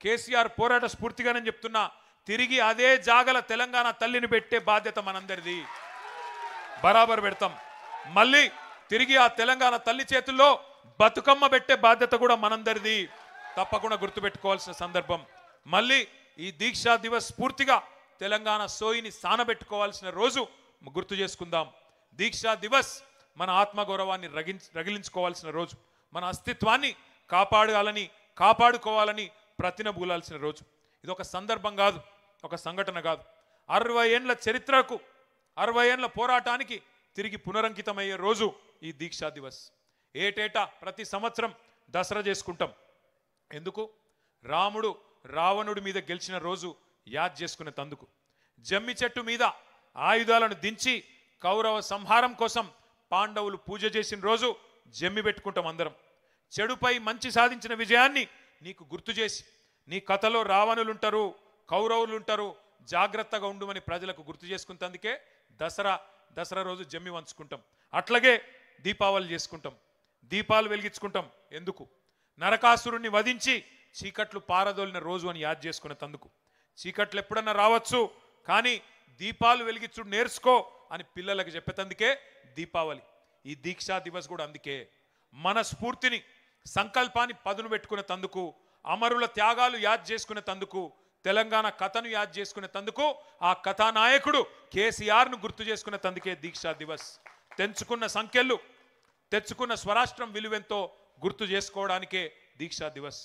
కేసీఆర్ పోరాట స్ఫూర్తిగానే చెప్తున్నా, తిరిగి అదే జాగల తెలంగాణ తల్లిని పెట్టే బాధ్యత మనందరిది. బరాబర్ పెడతాం. మళ్ళీ తిరిగి ఆ తెలంగాణ తల్లి చేతుల్లో బతుకమ్మ పెట్టే బాధ్యత కూడా మనందరిది. తప్పకుండా గుర్తుపెట్టుకోవాల్సిన సందర్భం. మళ్ళీ ఈ దీక్షా దివస్ స్ఫూర్తిగా తెలంగాణ సోయిని సానబెట్టుకోవాల్సిన రోజు గుర్తు చేసుకుందాం. దీక్షా దివస్ మన ఆత్మగౌరవాన్ని రగిలించుకోవాల్సిన రోజు, మన అస్తిత్వాన్ని కాపాడుకోవాలని ప్రతినబూలాల్సిన రోజు. ఇది ఒక సందర్భం కాదు, ఒక సంఘటన కాదు. 60 ఏండ్ల చరిత్రకు, 60 ఏండ్ల పోరాటానికి తిరిగి పునరంకితమయ్యే రోజు ఈ దీక్షా దివస్. ఏటేటా ప్రతి సంవత్సరం దసరా చేసుకుంటాం. ఎందుకు? రాముడు రావణుడి మీద గెలిచిన రోజు యాద్ చేసుకునే తందుకు. జమ్మి చెట్టు మీద ఆయుధాలను దించి కౌరవ సంహారం కోసం పాండవులు పూజ చేసిన రోజు జమ్మి పెట్టుకుంటాం అందరం. చెడుపై మంచి సాధించిన విజయాన్ని నీకు గుర్తు చేసి, నీ కథలో రావణులుంటారు, కౌరవులుంటారు, జాగ్రత్తగా ఉండుమని ప్రజలకు గుర్తు చేసుకుంటందుకే దసరా రోజు జమ్మి వంచుకుంటాం. అట్లాగే దీపావళి చేసుకుంటాం, దీపాలు వెలిగించుకుంటాం. ఎందుకు? నరకాసురుణ్ణి వధించి చీకట్లు పారదోలిన రోజు అని యాద్ చేసుకునే తందుకు. చీకట్లు ఎప్పుడన్నా రావచ్చు, కానీ దీపాలు వెలిగించుడు నేర్చుకో అని పిల్లలకు చెప్పేతందుకే దీపావళి. ఈ దీక్షా దివస్ కూడా అందుకే. మన స్ఫూర్తిని, సంకల్పాన్ని పదును పెట్టుకునే తందుకు, అమరుల త్యాగాలు యాద్ చేసుకునే తందుకు, తెలంగాణ కథను యాద్ చేసుకునే తందుకు, ఆ కథానాయకుడు కేసీఆర్ను గుర్తు చేసుకునే తందుకే దీక్షా దివస్. తెంచుకున్న సంఖ్యలు, తెచ్చుకున్న స్వరాష్ట్రం విలువెంతో గుర్తు చేసుకోవడానికే దీక్షా దివస్.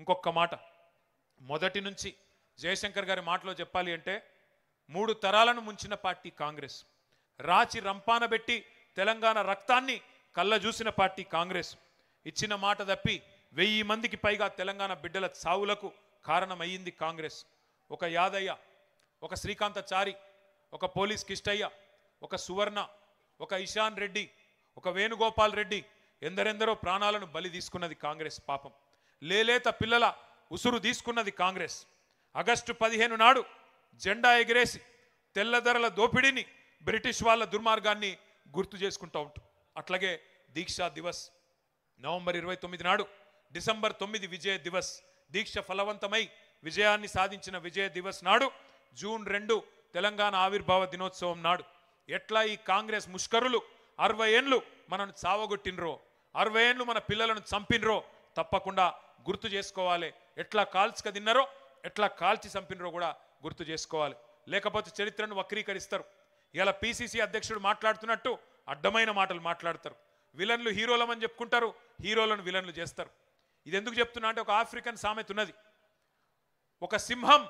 ఇంకొక మాట, మొదటి నుంచి జయశంకర్ గారి మాటలో చెప్పాలి అంటే, 3 తరాలను ముంచిన పార్టీ కాంగ్రెస్. రాచి రంపాన పెట్టి తెలంగాణ రక్తాన్ని కళ్ళ చూసిన పార్టీ కాంగ్రెస్. ఇచ్చిన మాట తప్పి 1000 మందికి పైగా తెలంగాణ బిడ్డల చావులకు కారణమయ్యింది కాంగ్రెస్. ఒక యాదయ్య, ఒక శ్రీకాంతచారి, ఒక పోలీస్ కిష్టయ్య, ఒక సువర్ణ, ఒక ఇషాన్ రెడ్డి, ఒక వేణుగోపాల్ రెడ్డి, ఎందరెందరో ప్రాణాలను బలి తీసుకున్నది కాంగ్రెస్. పాపం లేలేత పిల్లల ఉసురు తీసుకున్నది కాంగ్రెస్. ఆగస్టు 15 నాడు జెండా ఎగిరేసి తెల్లధరల దోపిడీని, బ్రిటిష్ వాళ్ళ దుర్మార్గాన్ని గుర్తు చేసుకుంటూ ఉంటాం. అట్లాగే దీక్షా దివస్ నవంబర్ 29 నాడు, డిసెంబర్ 9 విజయ దివస్, దీక్ష ఫలవంతమై విజయాన్ని సాధించిన విజయ దివస్ నాడు, జూన్ 2 తెలంగాణ ఆవిర్భావ దినోత్సవం నాడు ఎట్లా ఈ కాంగ్రెస్ ముష్కరులు 60 ఏండ్లు మనను చావగొట్టినరో, 60 ఏండ్లు మన పిల్లలను చంపినరో తప్పకుండా గుర్తు చేసుకోవాలి. ఎట్లా కాల్చుక తిన్నారో, ఎట్లా కాల్చి చంపినరో కూడా గుర్తు చేసుకోవాలి. లేకపోతే చరిత్రను వక్రీకరిస్తారు. ఇలా పిసిసి అధ్యక్షుడు మాట్లాడుతున్నట్టు అడ్డమైన మాటలు మాట్లాడతారు. విలన్లు హీరోలమని చెప్పుకుంటారు, హీరోలను విలన్లు చేస్తారు. ఇది ఎందుకు చెప్తున్నా అంటే, ఒక ఆఫ్రికన్ సామెత ఉన్నది. ఒక సింహం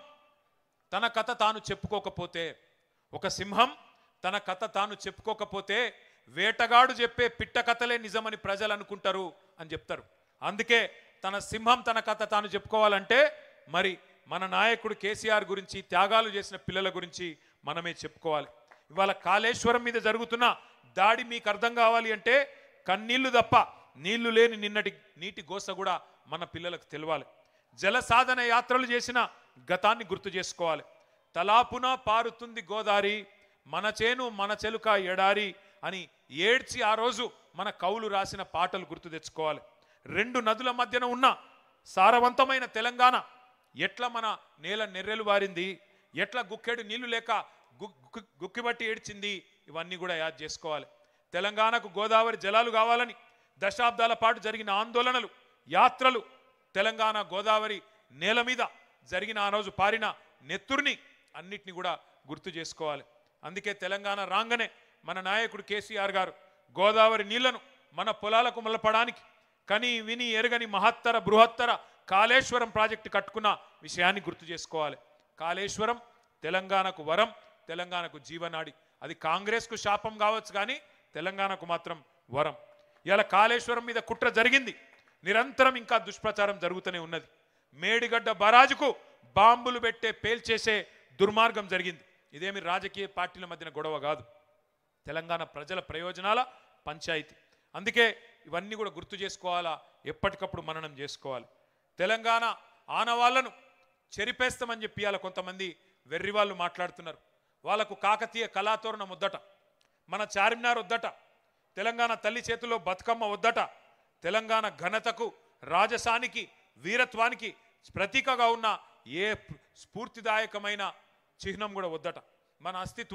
తన కథ తాను చెప్పుకోకపోతే, ఒక సింహం తన కథ తాను చెప్పుకోకపోతే వేటగాడు చెప్పే పిట్ట కథలే నిజమని ప్రజలు అనుకుంటారు అని చెప్తారు. అందుకే తన సింహం తన కథ తాను చెప్పుకోవాలంటే మరి మన నాయకుడు కేసీఆర్ గురించి, త్యాగాలు చేసిన పిల్లల గురించి మనమే చెప్పుకోవాలి. ఇవాళ కాళేశ్వరం మీద జరుగుతున్న దాడి మీకు అర్థం కావాలి అంటే కన్నీళ్లు తప్ప నీళ్లు లేని నిన్నటి నీటి గోస కూడా మన పిల్లలకు తెలవాలి. జల సాధన యాత్రలు చేసిన గతాన్ని గుర్తు చేసుకోవాలి. తలాపున పారుతుంది గోదారి, మన చేను మన చెలుక ఎడారి అని ఏడ్చి ఆ రోజు మన కవులు రాసిన పాటలు గుర్తు తెచ్చుకోవాలి. 2 నదుల మధ్యన ఉన్న సారవంతమైన తెలంగాణ ఎట్లా మన నేల నెర్రెలు వారింది, ఎట్లా గుక్కెడు నీళ్లు లేక గుక్కిబట్టి ఏడ్చింది, ఇవన్నీ కూడా యాద్ చేసుకోవాలి. తెలంగాణకు గోదావరి జలాలు కావాలని దశాబ్దాల పాటు జరిగిన ఆందోళనలు, యాత్రలు, తెలంగాణ గోదావరి నేల మీద జరిగిన ఆ రోజు పారిన నెత్తుర్ని అన్నిటిని కూడా గుర్తు చేసుకోవాలి. అందుకే తెలంగాణ రాగానే మన నాయకుడు కేసీఆర్ గారు గోదావరి నీళ్లను మన పొలాలకు మలపడానికి కని విని ఎరగని మహత్తర బృహత్తర కాళేశ్వరం ప్రాజెక్టు కట్టుకున్న విషయాన్ని గుర్తు చేసుకోవాలి. కాళేశ్వరం తెలంగాణకు వరం, తెలంగాణకు జీవనాడి. అది కాంగ్రెస్కు శాపం కావచ్చు, కానీ తెలంగాణకు మాత్రం వరం. ఇలా కాళేశ్వరం మీద కుట్ర జరిగింది, నిరంతరం ఇంకా దుష్ప్రచారం జరుగుతూనే ఉన్నది. మేడిగడ్డ బరాజుకు బాంబులు పెట్టే పేల్చేసే దుర్మార్గం జరిగింది. ఇదేమి రాజకీయ పార్టీల మధ్యన గొడవ కాదు, తెలంగాణ ప్రజల ప్రయోజనాల పంచాయతీ. అందుకే ఇవన్నీ కూడా గుర్తు చేసుకోవాలా, ఎప్పటికప్పుడు మననం చేసుకోవాలి. తెలంగాణ ఆనవాళ్లను చెరిపేస్తామని చెప్పి అలా కొంతమంది వెర్రి వాళ్ళు మాట్లాడుతున్నారు. వాళ్ళకు కాకతీయ కళాతోరణం వద్దట, మన చార్మినార్ వద్దట, తెలంగాణ తల్లి చేతిలో బతుకమ్మ వద్దట, తెలంగాణ ఘనతకు, రాజసానికి, వీరత్వానికి ప్రతీకగా ఉన్న ఏ స్ఫూర్తిదాయకమైన చిహ్నం కూడా వద్దట. మన అస్తిత్వం